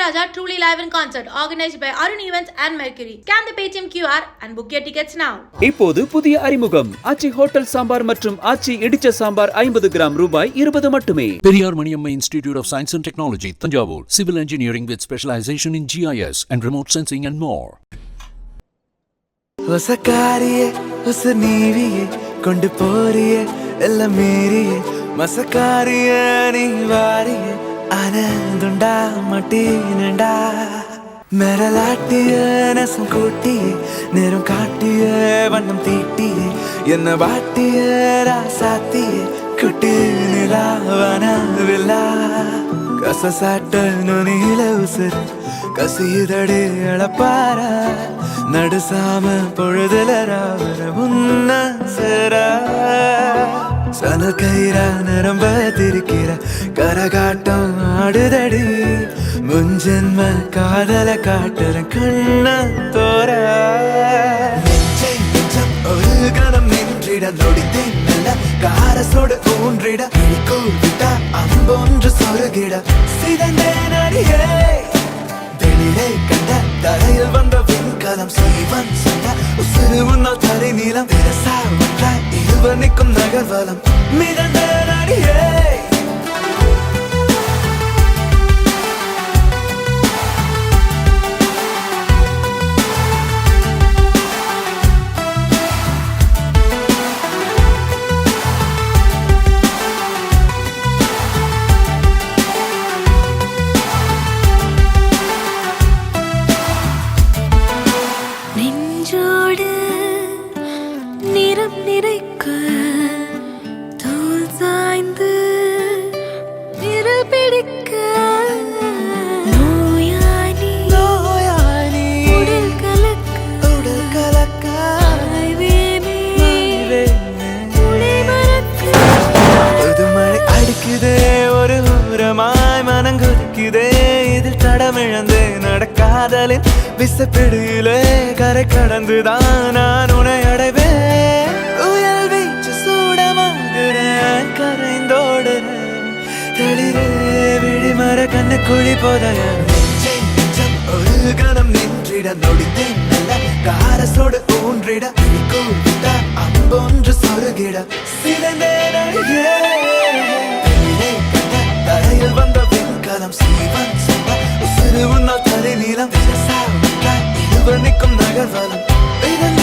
Ilaiyaraaja truly live in concert organized by Arun Events and Mercury. Scan the Paytm QR and book your tickets now. இப்போது புதிய அறிமுகம் ஆச்சி hotel sambar மற்றும் ஆச்சி இடிச்ச sambar 50 gram ரூபாய் 20 மட்டுமே. Periyar Maniamma Institute of Science and Technology, Thanjavur. Civil Engineering with specialization in GIS and remote sensing and more. ಹೊಸಕಾರಿಯೇ ಹೊಸ ನೀವಿಯೇ ಕೊಂಡು ಪೋರಿಯೇ ಎಲ್ಲ ಮೀರಿಯೇ ಮಸಕಾರಿಯೇ ನೀವಾರಿಯೇ ആനന്ദുണ്ടാ മട്ടീനുണ്ടാ മെരലാട്ടിയ നസം കൂട്ടിയേ നേരം കാട്ടിയ വണ്ണം തീട്ടിയേ എന്നെ വാട്ടിയ രാസാത്തിയേ കുട്ടി നിലാവനവില്ല കസസാട്ടനു നീല ഉസിര് കസീതടി എളപ്പാര நடுசாம பொழுதுல ராவர முன்ன சேர சனல் கயிறா நரம்ப திரிக்கிற கரகாட்டம் ஆடுதடி முன்ஜென்ம காதல காட்டுற கண்ண தோற ஒரு கணம் நின்றிட நொடித்தேன் நல்ல காரசோடு ஊன்றிட கூவிட்ட அம்பொன்று சொருகிட சிதந்தேன் அடியே வெளியிலே கண்ட தரையில் வந்த விண்கலம் சீவன் சொன்ன உசிறு உன்னால் தரை நீளம் விரசா ஒன்றாய் இருவர் நிற்கும் நகர்வலம் மிதந்த நடிகே நடக்காதலின் விசப்பிடியிலே கரை கடந்துதான் நான் உன்னை அடைவேன் உயல் வீச்சு சூடமாகிறேன் கரைந்தோடுறேன் தெளிரே விழிமர கண்ணு குழி போதைய ஒரு கணம் நின்றிட நொடித்தேன் நல்ல காரசோடு ஊன்றிட கூவிட்ட அம்பொன்று சொருகிட சிறந்தேன் அழகே தரையில் வந்த விண்கலம் சீவன் சொன்ன உசிறு உன்னால் தரை நீளம் விரசா ஒன்றாய் இருவர் நிற்கும் நகர்வலம் இதன்